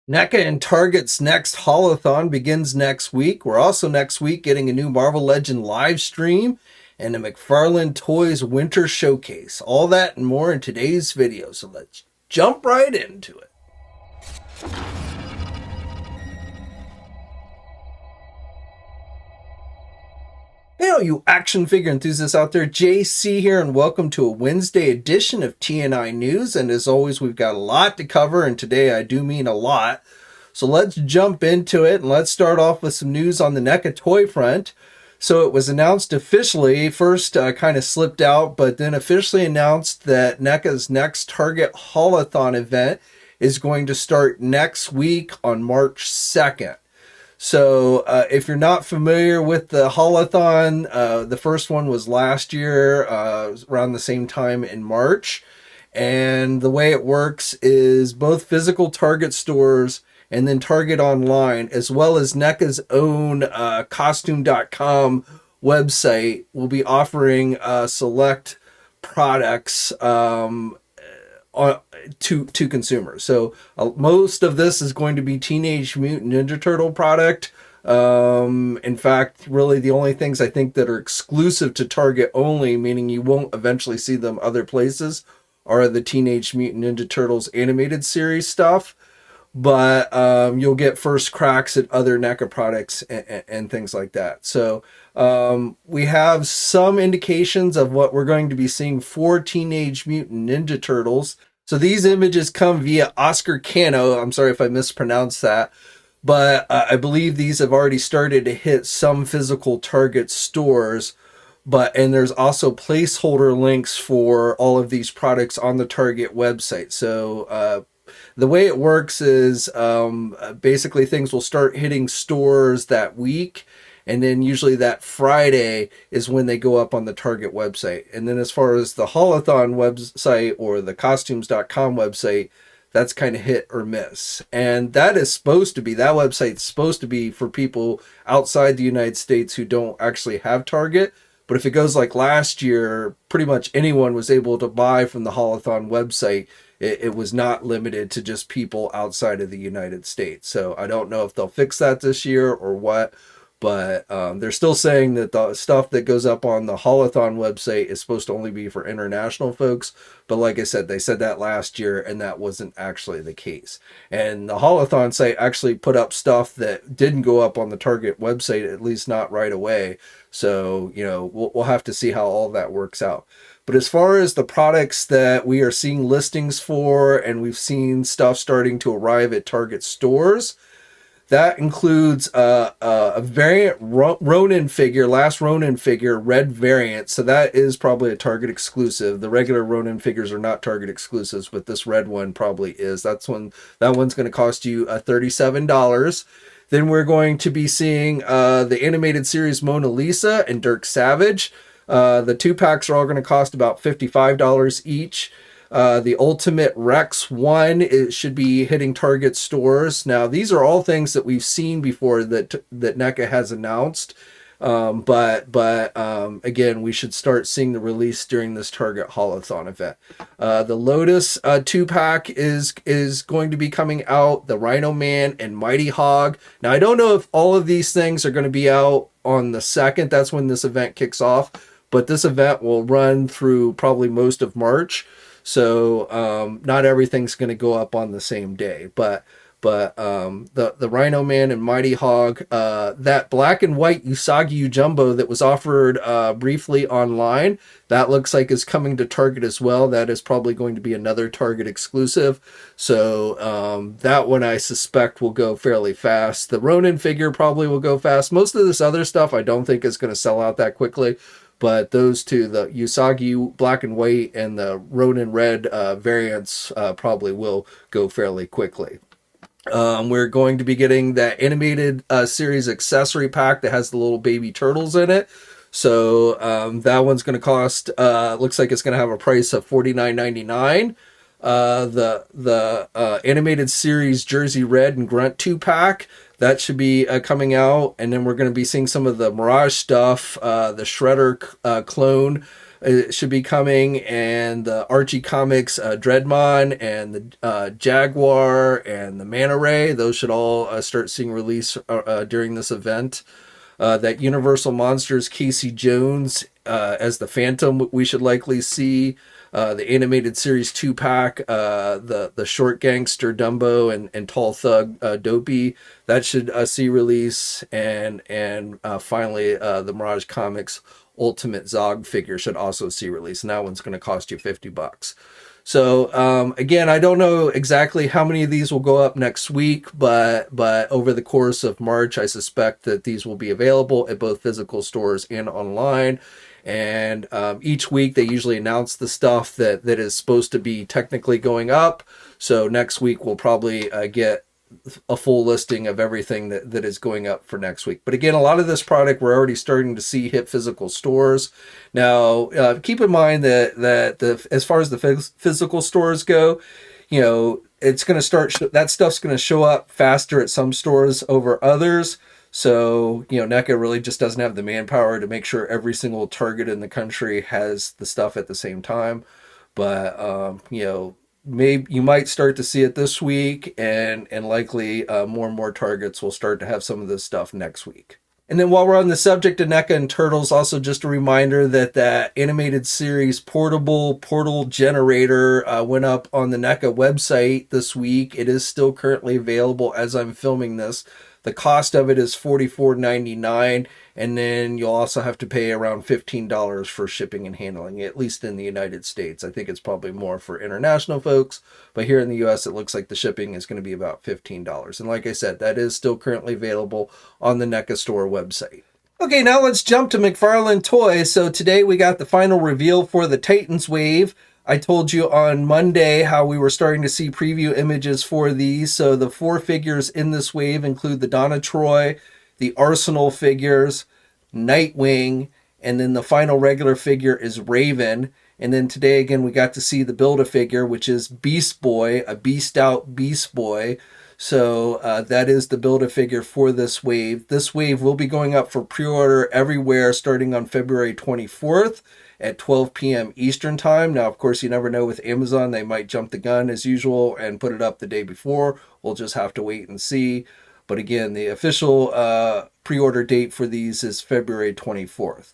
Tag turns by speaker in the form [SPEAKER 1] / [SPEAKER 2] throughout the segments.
[SPEAKER 1] NECA and Target's next Haul-A-Thon begins next week. We're also next week getting a new Marvel Legend live stream and a McFarlane Toys Winter Showcase. All that and more in today's video, so let's jump right into it. Hey, all you action figure enthusiasts out there, JC here, and welcome to a Wednesday edition of TNInews. And as always, we've got a lot to cover, and today I do mean a lot. So let's jump into it, and let's start off with some news on the NECA toy front. So it was announced officially, first kind of slipped out, but then officially announced that NECA's next Target Haul-A-Thon event is going to start next week on March 2nd. So if you're not familiar with the Haul-A-Thon, the first one was last year, around the same time in March. And the way it works is both physical Target stores and then Target Online, as well as NECA's own costume.com website, will be offering select products to consumers. So most of this is going to be Teenage Mutant Ninja Turtle product. In fact, really the only things I think that are exclusive to Target only, meaning you won't eventually see them other places, are the Teenage Mutant Ninja Turtles animated series stuff. But you'll get first cracks at other NECA products and things like that. So we have some indications of what we're going to be seeing for Teenage Mutant Ninja Turtles. So these images come via Oscar Cano. I'm sorry if I mispronounced that. But I believe these have already started to hit some physical Target stores. And there's also placeholder links for all of these products on the Target website. So the way it works is basically things will start hitting stores that week, and then usually that Friday is when they go up on the Target website. And then as far as the Haul-A-Thon website or the costumes.com website, that's kind of hit or miss. And that website's supposed to be for people outside the United States who don't actually have Target. But if it goes like last year, pretty much anyone was able to buy from the Haul-A-Thon website. It was not limited to just people outside of the United States. So I don't know if they'll fix that this year or what, but they're still saying that the stuff that goes up on the Haul-A-Thon website is supposed to only be for international folks. But like I said, they said that last year, and that wasn't actually the case. And the Haul-A-Thon site actually put up stuff that didn't go up on the Target website, at least not right away. So, we'll have to see how all that works out. But as far as the products that we are seeing listings for, and we've seen stuff starting to arrive at Target stores, that includes a variant Ronin figure, last Ronin figure, red variant. So that is probably a Target exclusive. The regular Ronin figures are not Target exclusives, but this red one probably is. That one's going to cost you $37. Then we're going to be seeing the animated series Mona Lisa and Dirk Savage. The 2-packs are all going to cost about $55 each. The Ultimate Rex 1, it should be hitting Target stores. Now, these are all things that we've seen before that NECA has announced. Again, we should start seeing the release during this Target Haul-A-Thon event. The Lotus 2-pack is going to be coming out. The Rhino Man and Mighty Hog. Now, I don't know if all of these things are going to be out on the 2nd. That's when this event kicks off. But this event will run through probably most of March. So not everything's going to go up on the same day. But the Rhino Man and Mighty Hog, that black and white Usagi Jumbo that was offered briefly online, that looks like is coming to Target as well. That is probably going to be another Target exclusive. So that one I suspect will go fairly fast. The Ronin figure probably will go fast. Most of this other stuff I don't think is going to sell out that quickly. But those two, the Usagi black and white and the Ronin red variants probably will go fairly quickly. We're going to be getting that animated series accessory pack that has the little baby turtles in it. So that one's going to cost, looks like it's going to have a price of $49.99. The animated series Jersey Red and Grunt 2-pack, that should be coming out. And then we're going to be seeing some of the Mirage stuff, the Shredder clone should be coming, and the Archie Comics Dreadmon and the Jaguar and the Manta Ray. Those should all start seeing release during this event. That Universal Monsters Casey Jones as the Phantom we should likely see. The animated series 2-pack, the short gangster Dumbo and tall thug Dopey, that should see release, and finally the Mirage Comics Ultimate Zog figure should also see release, and that one's going to cost you $50. So again, I don't know exactly how many of these will go up next week, but over the course of March, I suspect that these will be available at both physical stores and online. And each week they usually announce the stuff that is supposed to be technically going up. So next week we'll probably get a full listing of everything that is going up for next week. But again, a lot of this product we're already starting to see hit physical stores. Now, keep in mind that as far as the physical stores go, you know, it's going to start, that stuff's going to show up faster at some stores over others. So, you know, NECA really just doesn't have the manpower to make sure every single Target in the country has the stuff at the same time. But, you know, maybe you might start to see it this week, and likely more and more Targets will start to have some of this stuff next week. And then while we're on the subject of NECA and Turtles, also just a reminder that animated series portable portal generator went up on the NECA website this week. It is still currently available as I'm filming this. The cost of it is $44.99, and then you'll also have to pay around $15 for shipping and handling, at least in the United States. I think it's probably more for international folks, but here in the US, it looks like the shipping is going to be about $15. And like I said, that is still currently available on the NECA store website. Okay, now let's jump to McFarlane Toys. So today we got the final reveal for the Titans Wave. I told you on Monday how we were starting to see preview images for these. So the 4 figures in this wave include the Donna Troy, the Arsenal figures, Nightwing, and then the final regular figure is Raven. And then today again we got to see the Build-A-Figure, which is Beast Boy, a beast out Beast Boy. So that is the Build-A-Figure for this wave. This wave will be going up for pre-order everywhere starting on February 24th. At 12 p.m. Eastern time. Now, of course, you never know with Amazon. They might jump the gun as usual and put it up the day before. We'll just have to wait and see. But again, the official pre-order date for these is February 24th.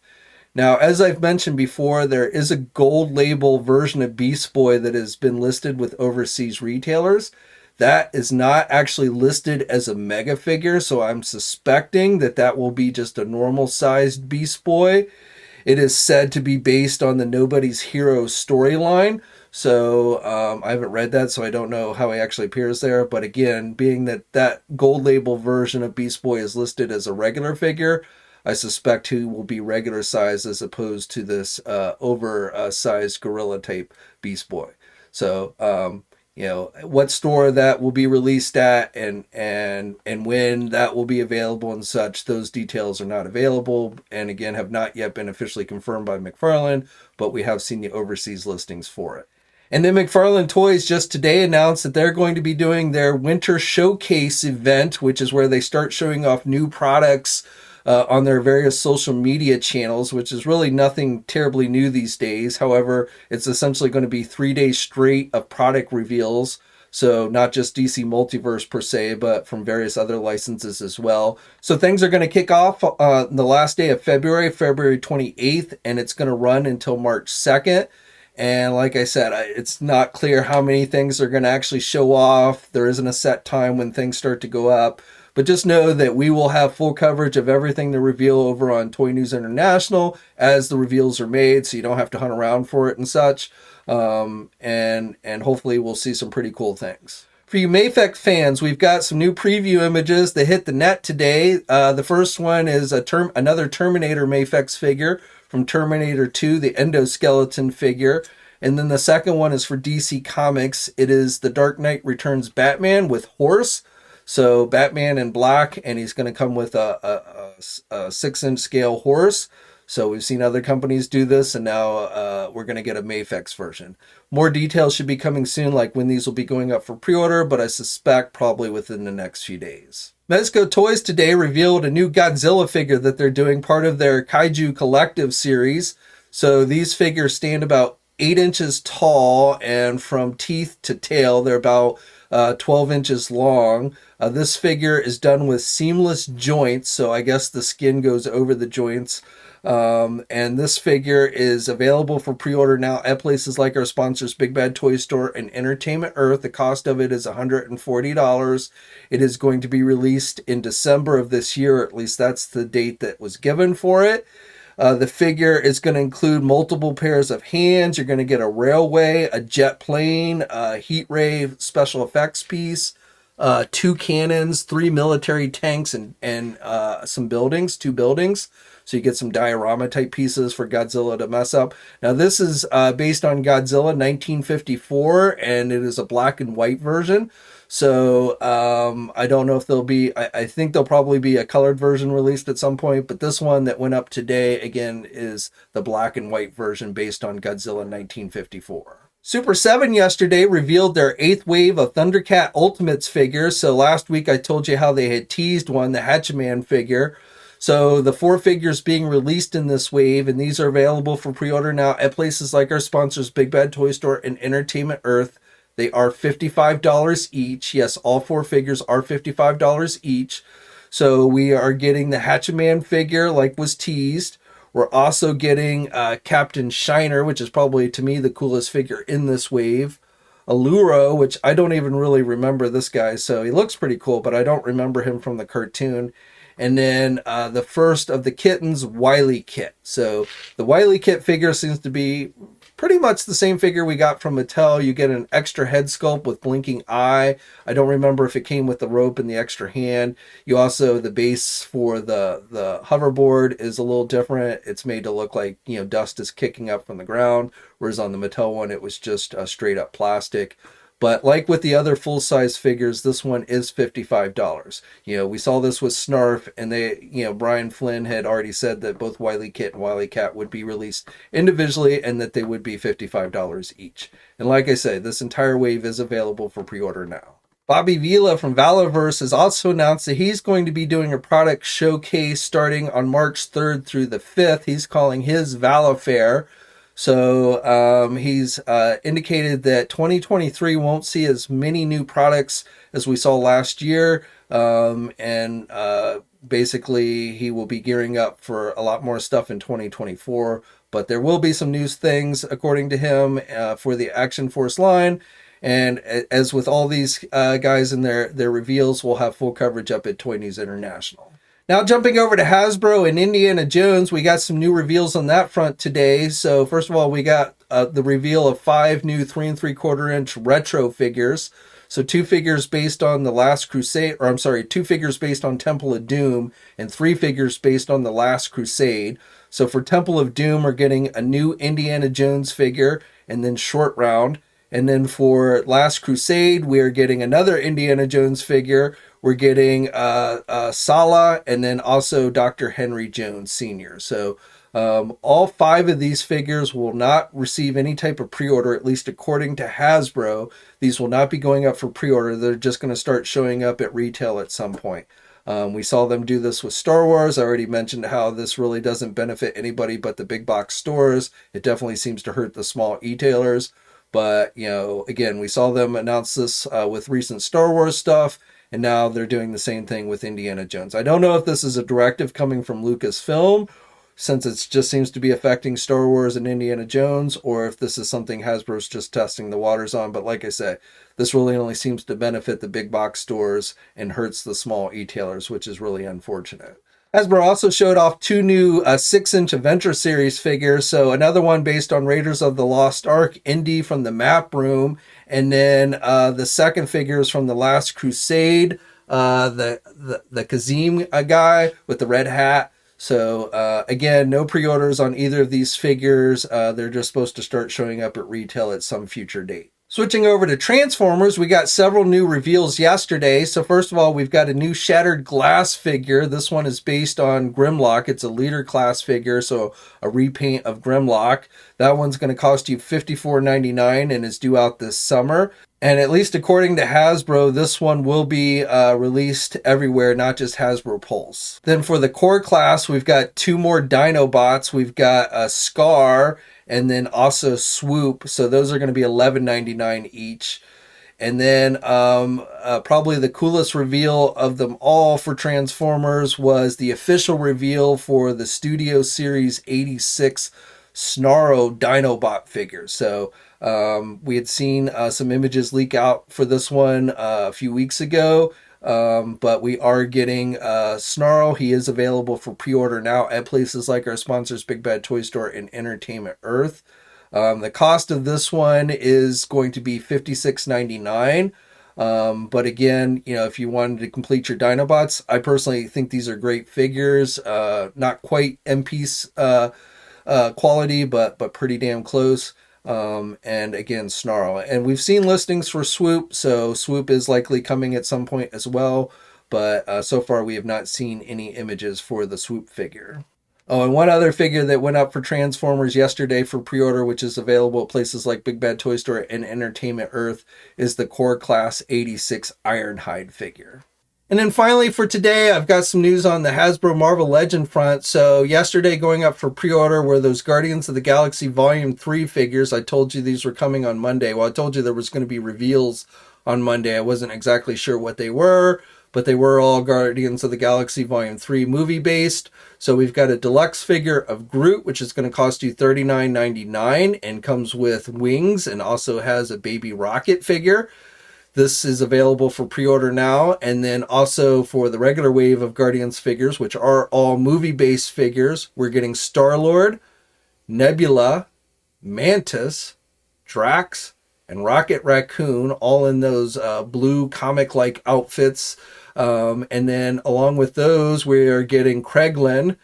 [SPEAKER 1] Now, as I've mentioned before, there is a gold label version of Beast Boy that has been listed with overseas retailers. That is not actually listed as a mega figure, so I'm suspecting that will be just a normal sized Beast Boy. It is said to be based on the Nobody's Hero storyline. So I haven't read that, so I don't know how he actually appears there. But again, being that gold label version of Beast Boy is listed as a regular figure, I suspect he will be regular size as opposed to this oversized gorilla type Beast Boy. So you know, what store that will be released at and when that will be available and such, those details are not available, and again have not yet been officially confirmed by McFarlane, but we have seen the overseas listings for it. And then McFarlane Toys just today announced that they're going to be doing their winter showcase event, which is where they start showing off new products on their various social media channels, which is really nothing terribly new these days. However, it's essentially going to be 3 days straight of product reveals. So not just DC Multiverse per se, but from various other licenses as well. So things are going to kick off the last day of February 28th, and it's going to run until March 2nd. And like I said, it's not clear how many things are going to actually show off. There isn't a set time when things start to go up. But just know that we will have full coverage of everything to reveal over on Toy News International as the reveals are made, so you don't have to hunt around for it and such. And hopefully we'll see some pretty cool things. For you MAFEX fans, we've got some new preview images that hit the net today. The first one is another Terminator MAFEX figure from Terminator 2, the Endoskeleton figure. And then the second one is for DC Comics. It is the Dark Knight Returns Batman with Horse. So Batman in black, and he's going to come with a 6-inch scale horse. So we've seen other companies do this, and now we're going to get a MAFEX version. More details should be coming soon, like when these will be going up for pre-order, but I suspect probably within the next few days. Mezco Toys today revealed a new Godzilla figure that they're doing, part of their Kaiju Collective series. So these figures stand about 8 inches tall, and from teeth to tail, they're about 12 inches long. This figure is done with seamless joints, so I guess the skin goes over the joints. And this figure is available for pre-order now at places like our sponsors, Big Bad Toy Store and Entertainment Earth. The cost of it is $140. It is going to be released in December of this year, or at least that's the date that was given for it. The figure is going to include multiple pairs of hands. You're going to get a railway, a jet plane, a heat ray special effects piece, 2 cannons, 3 military tanks, and some buildings, 2 buildings. So you get some diorama type pieces for Godzilla to mess up. Now this is based on Godzilla 1954, and it is a black and white version. So I don't know if there'll be, I think there'll probably be a colored version released at some point, but this one that went up today, again, is the black and white version based on Godzilla 1954. Super 7 yesterday revealed their 8th wave of ThunderCat Ultimates figures. So last week I told you how they had teased one, the Hatchiman figure. So the 4 figures being released in this wave, and these are available for pre-order now at places like our sponsors, Big Bad Toy Store and Entertainment Earth. They are $55 each. Yes, all 4 figures are $55 each. So we are getting the Hatchiman figure like was teased. We're also getting Captain Shiner, which is probably, to me, the coolest figure in this wave. Alluro, which I don't even really remember this guy, so he looks pretty cool, but I don't remember him from the cartoon. And then the first of the kittens, Wily Kit. So the Wily Kit figure seems to be pretty much the same figure we got from Mattel. You get an extra head sculpt with blinking eye. I don't remember if it came with the rope and the extra hand. You also, the base for the hoverboard is a little different. It's made to look like, you know, dust is kicking up from the ground, whereas on the Mattel one, it was just straight up plastic. But like with the other full-size figures, this one is $55. You know, we saw this with Snarf, and they, you know, Brian Flynn had already said that both Wily Kit and Wily Cat would be released individually and that they would be $55 each. And like I said, this entire wave is available for pre-order now. Bobby Vila from Valaverse has also announced that he's going to be doing a product showcase starting on March 3rd through the 5th. He's calling his Valafair. So he's indicated that 2023 won't see as many new products as we saw last year. And basically, he will be gearing up for a lot more stuff in 2024. But there will be some new things, according to him, for the Action Force line. And as with all these guys in their reveals, we'll have full coverage up at Toy News International. Now jumping over to Hasbro and Indiana Jones, we got some new reveals on that front today. So first of all, we got the reveal of 5 new 3 3/4-inch retro figures. So 2 figures based on The Last Crusade, or I'm sorry, 2 figures based on Temple of Doom and 3 figures based on The Last Crusade. So for Temple of Doom, we're getting a new Indiana Jones figure and then Short Round. And then for Last Crusade, we are getting another Indiana Jones figure. We're getting Sala and then also Dr. Henry Jones Sr. So all 5 of these figures will not receive any type of pre-order, at least according to Hasbro. These will not be going up for pre-order. They're just going to start showing up at retail at some point. We saw them do this with Star Wars. I already mentioned how this really doesn't benefit anybody but the big box stores. It definitely seems to hurt the small e-tailers. But, you know, again, we saw them announce this with recent Star Wars stuff, and now they're doing the same thing with Indiana Jones. I don't know if this is a directive coming from Lucasfilm, since it just seems to be affecting Star Wars and Indiana Jones, or if this is something Hasbro's just testing the waters on. But like I said, this really only seems to benefit the big box stores and hurts the small e-tailers, which is really unfortunate. Hasbro also showed off 2 new 6-inch Adventure Series figures. So another one based on Raiders of the Lost Ark, Indy from the Map Room. And then the second figure is from The Last Crusade, the Kazim guy with the red hat. So again, no pre-orders on either of these figures. They're just supposed to start showing up at retail at some future date. Switching over to Transformers, we got several new reveals yesterday. So first of all, we've got a new Shattered Glass figure. This one is based on Grimlock. It's a leader class figure, so a repaint of Grimlock. That one's going to cost you $54.99 and is due out this summer. And at least according to Hasbro, this one will be released everywhere, not just Hasbro Pulse. Then for the core class, we've got two more Dinobots. We've got a Scar and then also Swoop. So those are going to be $11.99 each. And then probably the coolest reveal of them all for Transformers was the official reveal for the Studio Series 86 Snarl Dinobot figure. So we had seen some images leak out for this one a few weeks ago. But we are getting Snarl. He is available for pre-order now at places like our sponsors Big Bad Toy Store and Entertainment Earth. The cost of this one is going to be $56.99. But again, you know, if you wanted to complete your Dinobots, I personally think these are great figures. Not quite M-Piece quality, but pretty damn close. And again, Snarl. And we've seen listings for Swoop, so Swoop is likely coming at some point as well. But so far we have not seen any images for the Swoop figure. Oh, and one other figure that went up for Transformers yesterday for pre-order, which is available at places like Big Bad Toy Store and Entertainment Earth, is the Core Class 86 Ironhide figure. And then finally for today, I've got some news on the Hasbro Marvel Legend front. So yesterday going up for pre-order were those Guardians of the Galaxy Volume 3 figures. I told you these were coming on Monday. Well, I told you there was going to be reveals on Monday. I wasn't exactly sure what they were, but they were all Guardians of the Galaxy Volume 3 movie based. So we've got a deluxe figure of Groot, which is going to cost you $39.99 and comes with wings and also has a baby rocket figure. This is available for pre-order now. And then also for the regular wave of Guardians figures, which are all movie-based figures, we're getting Star-Lord, Nebula, Mantis, Drax, and Rocket Raccoon, all in those blue comic-like outfits. And then along with those, we are getting Kraglin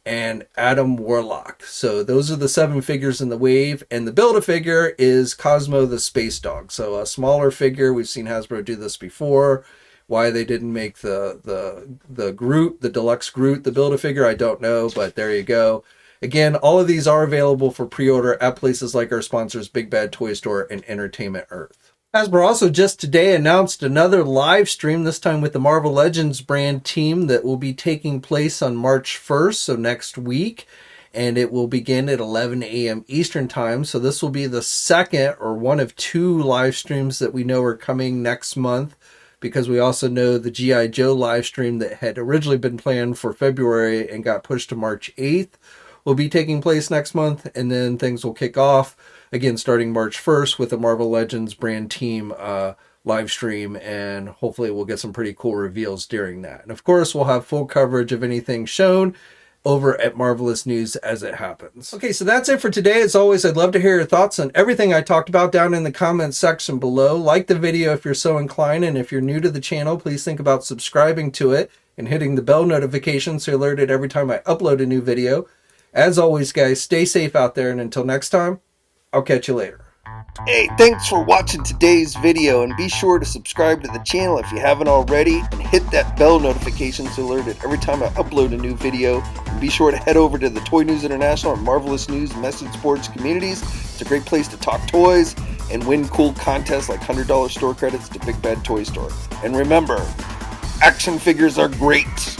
[SPEAKER 1] and Adam Warlock. So those are the 7 figures in the wave, and the Build-A-Figure is Cosmo the Space Dog. So a smaller figure. We've seen Hasbro do this before. Why they didn't make the Groot, the deluxe Groot, the Build-A-Figure, I don't know, but there you go. Again, all of these are available for pre-order at places like our sponsors Big Bad Toy Store and Entertainment Earth. Hasbro also just today announced another live stream, this time with the Marvel Legends brand team, that will be taking place on March 1st, so next week, and it will begin at 11 a.m. Eastern Time. So this will be the second or one of 2 live streams that we know are coming next month, because we also know the G.I. Joe live stream that had originally been planned for February and got pushed to March 8th will be taking place next month, and then things will kick off again starting March 1st with the Marvel Legends brand team live stream, and hopefully we'll get some pretty cool reveals during that. And of course, we'll have full coverage of anything shown over at Marvelous News as it happens. Okay, so that's it for today. As always, I'd love to hear your thoughts on everything I talked about down in the comments section below. Like the video if you're so inclined, and if you're new to the channel, please think about subscribing to it and hitting the bell notification so you're alerted every time I upload a new video. As always, guys, stay safe out there, and until next time, I'll catch you later.
[SPEAKER 2] Hey, thanks for watching today's video, and be sure to subscribe to the channel if you haven't already, and hit that bell notification so you're alerted every time I upload a new video. And be sure to head over to the Toy News International and Marvelous News message boards communities. It's a great place to talk toys and win cool contests like $100 store credits to Big Bad Toy Store. And remember, action figures are great.